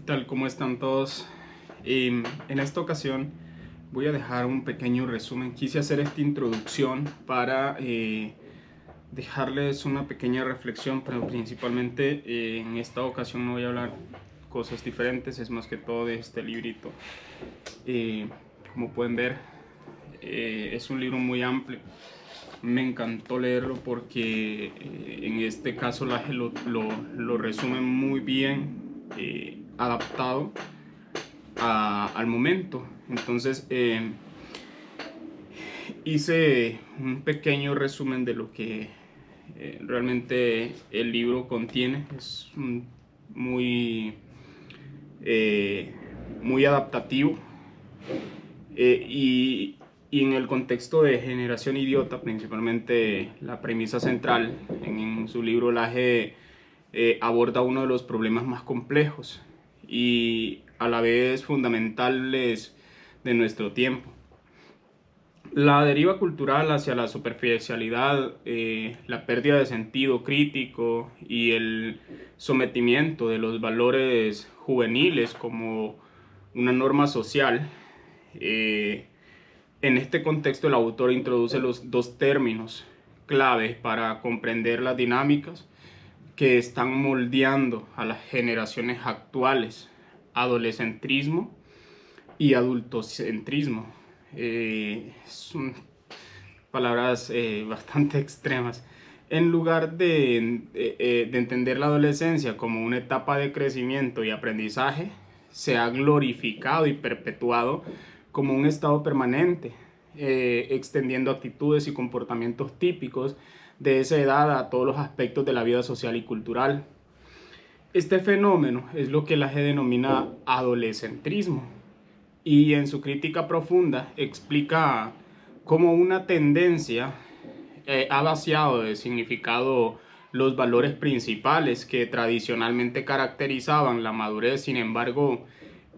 tal? ¿Cómo están todos? En esta ocasión voy a dejar un pequeño resumen. Quise hacer esta introducción para dejarles una pequeña reflexión, pero principalmente en esta ocasión no voy a hablar cosas diferentes, es más que todo de este librito. Como pueden ver, es un libro muy amplio. Me encantó leerlo porque en este caso lo resume muy bien, adaptado al momento. Entonces hice un pequeño resumen de lo que realmente el libro contiene. Es muy, muy adaptativo. Y en el contexto de Generación Idiota, principalmente la premisa central en su libro Laje aborda uno de los problemas más complejos y a la vez fundamentales de nuestro tiempo. La deriva cultural hacia la superficialidad, la pérdida de sentido crítico y el sometimiento de los valores juveniles como una norma social. En este contexto el autor introduce los dos términos claves para comprender las dinámicas que están moldeando a las generaciones actuales: adolescentrismo y adultocentrismo. Son palabras bastante extremas. En lugar de entender la adolescencia como una etapa de crecimiento y aprendizaje, se ha glorificado y perpetuado como un estado permanente, extendiendo actitudes y comportamientos típicos de esa edad a todos los aspectos de la vida social y cultural. Este fenómeno es lo que Laje denomina adolescentrismo, y en su crítica profunda explica cómo una tendencia ha vaciado de significado los valores principales que tradicionalmente caracterizaban la madurez. Sin embargo,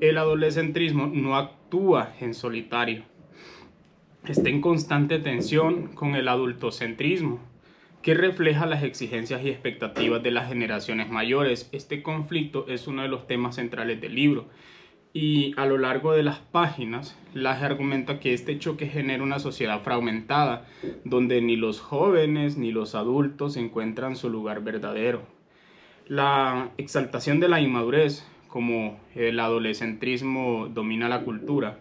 el adolescentrismo no actúa en solitario. Está en constante tensión con el adultocentrismo, que refleja las exigencias y expectativas de las generaciones mayores. Este conflicto es uno de los temas centrales del libro, y a lo largo de las páginas, Laje argumenta que este choque genera una sociedad fragmentada, donde ni los jóvenes ni los adultos encuentran su lugar verdadero. La exaltación de la inmadurez, como el adolescentrismo domina la cultura,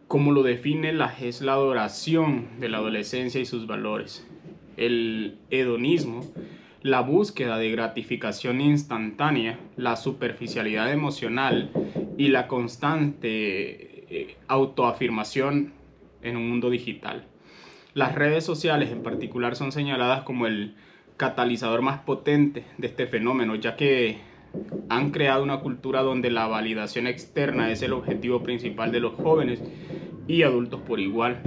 como lo define Laje, es la adoración de la adolescencia y sus valores. El hedonismo, la búsqueda de gratificación instantánea, la superficialidad emocional y la constante autoafirmación en un mundo digital. Las redes sociales en particular son señaladas como el catalizador más potente de este fenómeno, ya que han creado una cultura donde la validación externa es el objetivo principal de los jóvenes y adultos por igual.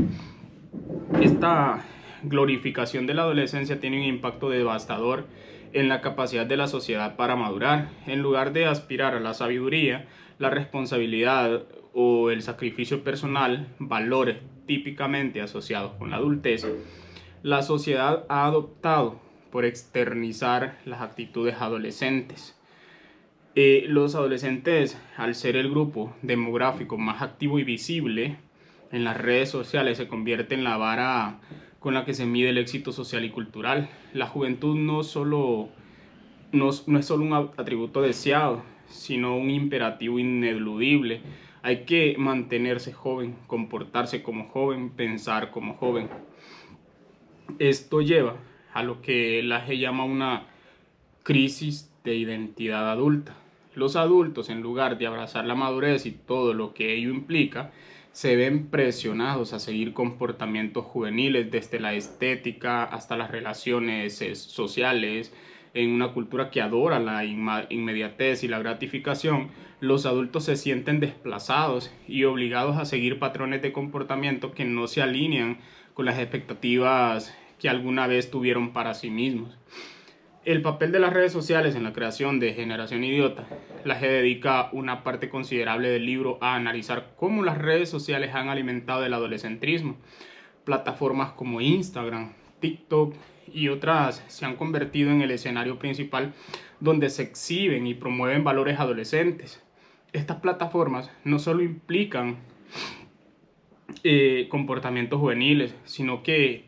Esta glorificación de la adolescencia tiene un impacto devastador en la capacidad de la sociedad para madurar. En lugar de aspirar a la sabiduría, la responsabilidad o el sacrificio personal, valores típicamente asociados con la adultez, la sociedad ha adoptado por externizar las actitudes adolescentes. Los adolescentes, al ser el grupo demográfico más activo y visible en las redes sociales, se convierte en la vara con la que se mide el éxito social y cultural. La juventud no es solo un atributo deseado, sino un imperativo ineludible. Hay que mantenerse joven, comportarse como joven, pensar como joven. Esto lleva a lo que Laje llama una crisis de identidad adulta. Los adultos, en lugar de abrazar la madurez y todo lo que ello implica, se ven presionados a seguir comportamientos juveniles, desde la estética hasta las relaciones sociales. En una cultura que adora la inmediatez y la gratificación, los adultos se sienten desplazados y obligados a seguir patrones de comportamiento que no se alinean con las expectativas que alguna vez tuvieron para sí mismos. El papel de las redes sociales en la creación de Generación Idiota. Laje dedica una parte considerable del libro a analizar cómo las redes sociales han alimentado el adolescentrismo. Plataformas como Instagram, TikTok y otras se han convertido en el escenario principal donde se exhiben y promueven valores adolescentes. Estas plataformas no solo implican comportamientos juveniles, sino que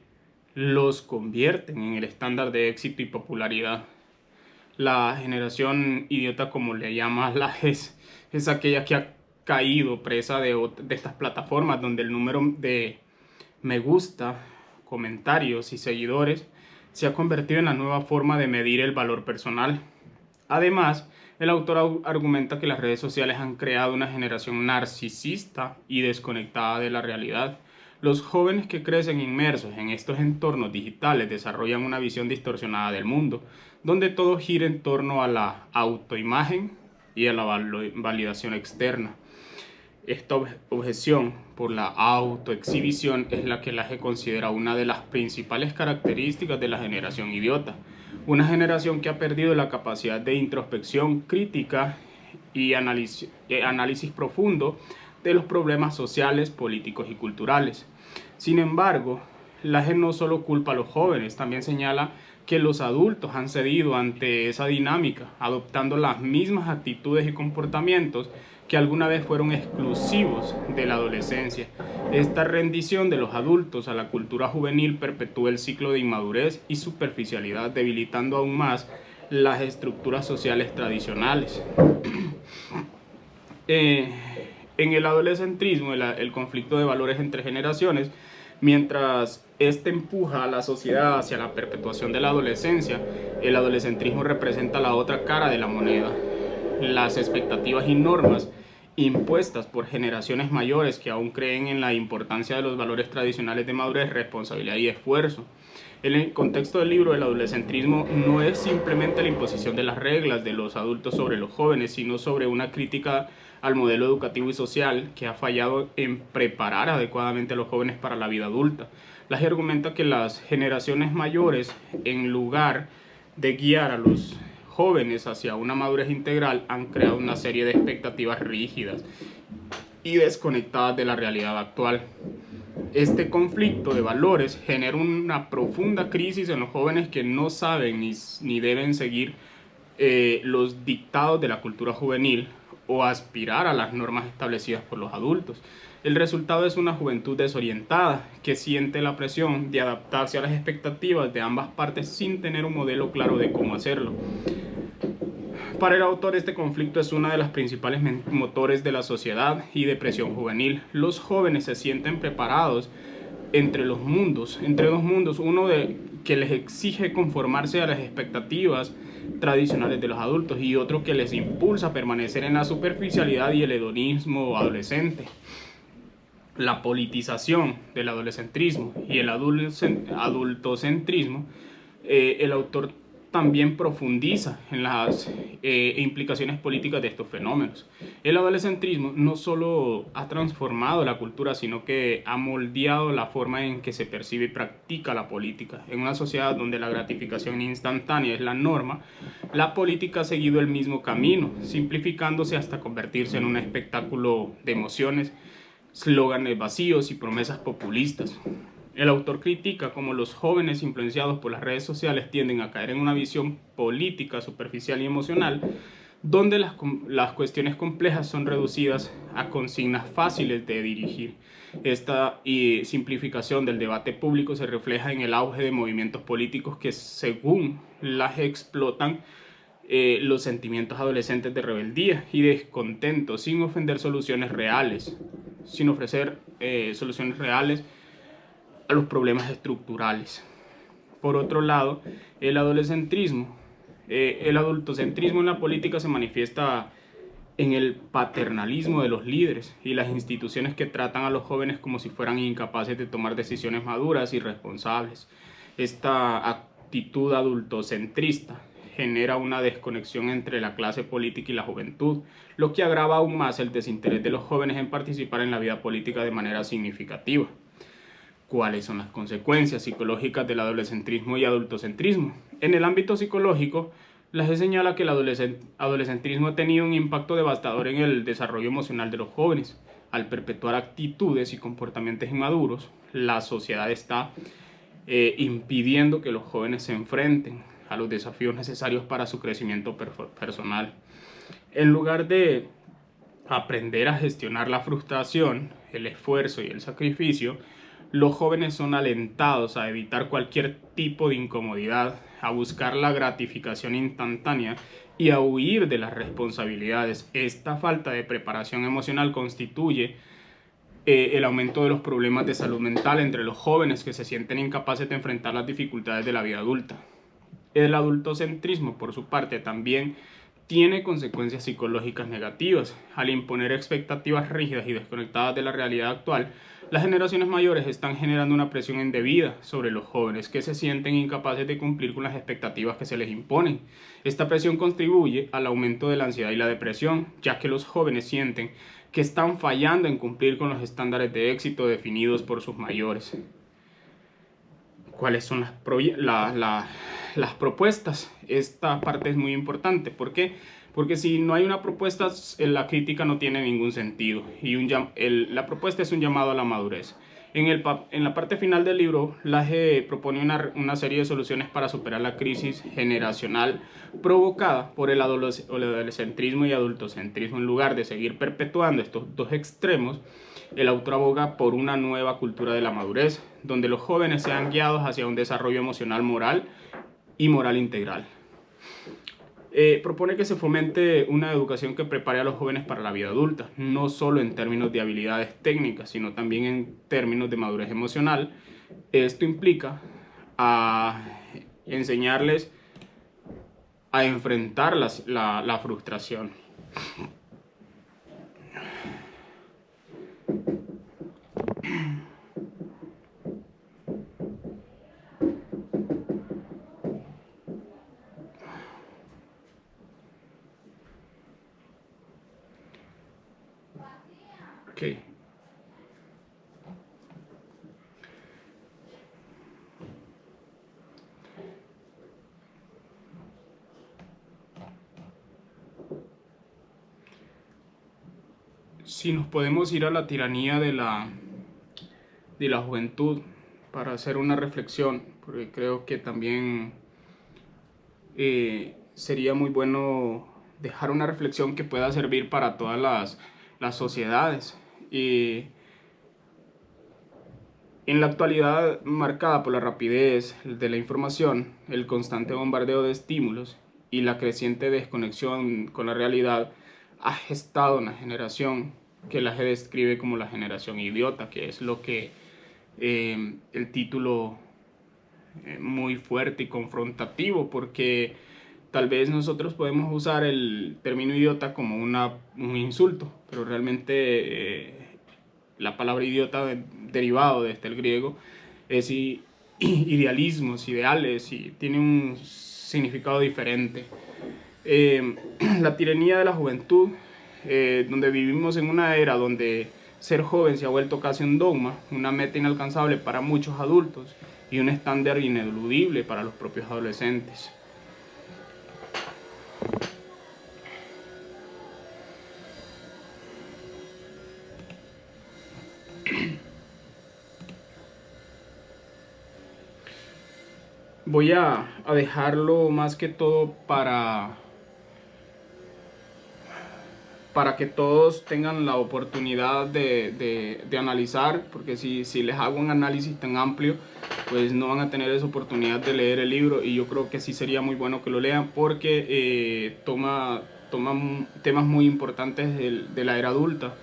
los convierten en el estándar de éxito y popularidad. La generación idiota, como le llama es aquella que ha caído presa de estas plataformas, donde el número de me gusta, comentarios y seguidores se ha convertido en la nueva forma de medir el valor personal. Además, el autor argumenta que las redes sociales han creado una generación narcisista y desconectada de la realidad. Los jóvenes que crecen inmersos en estos entornos digitales desarrollan una visión distorsionada del mundo, donde todo gira en torno a la autoimagen y a la validación externa. Esta objeción por la autoexhibición es la que Laje considera una de las principales características de la generación idiota. Una generación que ha perdido la capacidad de introspección crítica y análisis profundo de los problemas sociales, políticos y culturales. Sin embargo, Laje no solo culpa a los jóvenes, también señala que los adultos han cedido ante esa dinámica, adoptando las mismas actitudes y comportamientos que alguna vez fueron exclusivos de la adolescencia. Esta rendición de los adultos a la cultura juvenil perpetúa el ciclo de inmadurez y superficialidad, debilitando aún más las estructuras sociales tradicionales. En el adolescentrismo, el conflicto de valores entre generaciones, mientras este empuja a la sociedad hacia la perpetuación de la adolescencia, el adolescentrismo representa la otra cara de la moneda. Las expectativas y normas impuestas por generaciones mayores que aún creen en la importancia de los valores tradicionales de madurez, responsabilidad y esfuerzo. En el contexto del libro, el adolescentrismo no es simplemente la imposición de las reglas de los adultos sobre los jóvenes, sino sobre una crítica al modelo educativo y social que ha fallado en preparar adecuadamente a los jóvenes para la vida adulta. Laje argumenta que las generaciones mayores, en lugar de guiar a los jóvenes hacia una madurez integral, han creado una serie de expectativas rígidas y desconectadas de la realidad actual. Este conflicto de valores genera una profunda crisis en los jóvenes que no saben ni deben seguir los dictados de la cultura juvenil o aspirar a las normas establecidas por los adultos. El resultado es una juventud desorientada que siente la presión de adaptarse a las expectativas de ambas partes sin tener un modelo claro de cómo hacerlo. Para el autor, este conflicto es uno de los principales motores de la sociedad y depresión juvenil. Los jóvenes se sienten preparados entre dos mundos, uno que les exige conformarse a las expectativas tradicionales de los adultos y otro que les impulsa a permanecer en la superficialidad y el hedonismo adolescente. La politización del adolescentrismo y el adultocentrismo, el autor también profundiza en las implicaciones políticas de estos fenómenos. El adolescentrismo no solo ha transformado la cultura, sino que ha moldeado la forma en que se percibe y practica la política. En una sociedad donde la gratificación instantánea es la norma, la política ha seguido el mismo camino, simplificándose hasta convertirse en un espectáculo de emociones, slóganes vacíos y promesas populistas. El autor critica cómo los jóvenes influenciados por las redes sociales tienden a caer en una visión política superficial y emocional, donde las cuestiones complejas son reducidas a consignas fáciles de dirigir. Esta simplificación del debate público se refleja en el auge de movimientos políticos que, según las explotan los sentimientos adolescentes de rebeldía y descontento, sin ofrecer soluciones reales a los problemas estructurales. Por otro lado, el adultocentrismo en la política se manifiesta en el paternalismo de los líderes y las instituciones que tratan a los jóvenes como si fueran incapaces de tomar decisiones maduras y responsables. Esta actitud adultocentrista genera una desconexión entre la clase política y la juventud, lo que agrava aún más el desinterés de los jóvenes en participar en la vida política de manera significativa. ¿Cuáles son las consecuencias psicológicas del adolescentrismo y adultocentrismo? En el ámbito psicológico, Laje señala que el adolescentrismo ha tenido un impacto devastador en el desarrollo emocional de los jóvenes. Al perpetuar actitudes y comportamientos inmaduros, la sociedad está impidiendo que los jóvenes se enfrenten a los desafíos necesarios para su crecimiento personal. En lugar de aprender a gestionar la frustración, el esfuerzo y el sacrificio, los jóvenes son alentados a evitar cualquier tipo de incomodidad, a buscar la gratificación instantánea y a huir de las responsabilidades. Esta falta de preparación emocional constituye el aumento de los problemas de salud mental entre los jóvenes que se sienten incapaces de enfrentar las dificultades de la vida adulta. El adultocentrismo, por su parte, también tiene consecuencias psicológicas negativas. Al imponer expectativas rígidas y desconectadas de la realidad actual, las generaciones mayores están generando una presión indebida sobre los jóvenes que se sienten incapaces de cumplir con las expectativas que se les imponen. Esta presión contribuye al aumento de la ansiedad y la depresión, ya que los jóvenes sienten que están fallando en cumplir con los estándares de éxito definidos por sus mayores. ¿Cuáles son las propuestas? Esta parte es muy importante. ¿Por qué? Porque si no hay una propuesta, la crítica no tiene ningún sentido. Y la propuesta es un llamado a la madurez. En la parte final del libro, Laje propone una serie de soluciones para superar la crisis generacional provocada por el adolescentrismo y adultocentrismo. En lugar de seguir perpetuando estos dos extremos, el autor aboga por una nueva cultura de la madurez, donde los jóvenes sean guiados hacia un desarrollo emocional, moral y moral integral. Propone que se fomente una educación que prepare a los jóvenes para la vida adulta, no solo en términos de habilidades técnicas, sino también en términos de madurez emocional. Esto implica enseñarles a enfrentar la frustración. Okay. Si nos podemos ir a la tiranía de la juventud para hacer una reflexión, porque creo que también sería muy bueno dejar una reflexión que pueda servir para todas las sociedades. En la actualidad, marcada por la rapidez de la información, el constante bombardeo de estímulos y la creciente desconexión con la realidad, ha gestado una generación que Laje describe como la generación idiota, que es lo que el título muy fuerte y confrontativo, porque tal vez nosotros podemos usar el término idiota como un insulto, pero realmente la palabra idiota derivado desde el griego es idealismos, ideales, y tiene un significado diferente. La tiranía de la juventud, donde vivimos en una era donde ser joven se ha vuelto casi un dogma, una meta inalcanzable para muchos adultos y un estándar ineludible para los propios adolescentes. Voy a dejarlo más que todo para que todos tengan la oportunidad de analizar, porque si les hago un análisis tan amplio, pues no van a tener esa oportunidad de leer el libro, y yo creo que sí sería muy bueno que lo lean, porque toma temas muy importantes de la era adulta,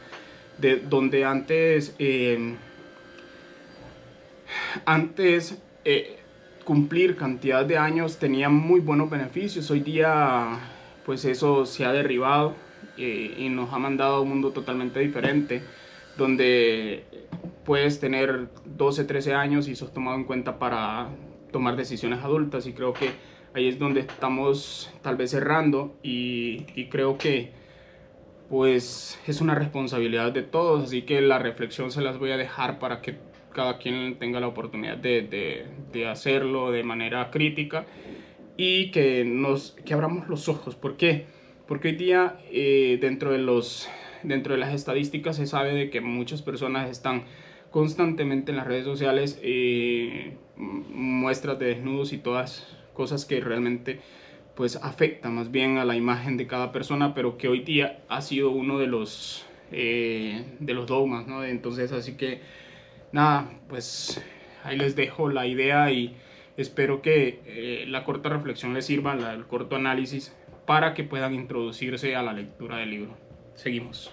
donde antes cumplir cantidad de años tenía muy buenos beneficios. Hoy día pues eso se ha derribado y nos ha mandado a un mundo totalmente diferente, donde puedes tener 12, 13 años y sos tomado en cuenta para tomar decisiones adultas, y creo que ahí es donde estamos tal vez errando, y creo que pues es una responsabilidad de todos, así que la reflexión se las voy a dejar para que cada quien tenga la oportunidad de hacerlo de manera crítica, y que abramos los ojos. ¿Por qué? Porque hoy día dentro de las estadísticas se sabe de que muchas personas están constantemente en las redes sociales muestras de desnudos y todas cosas que realmente pues afectan más bien a la imagen de cada persona, pero que hoy día ha sido uno de los dogmas, ¿no? Entonces, así que nada, pues ahí les dejo la idea y espero que la corta reflexión les sirva, el corto análisis, para que puedan introducirse a la lectura del libro. Seguimos.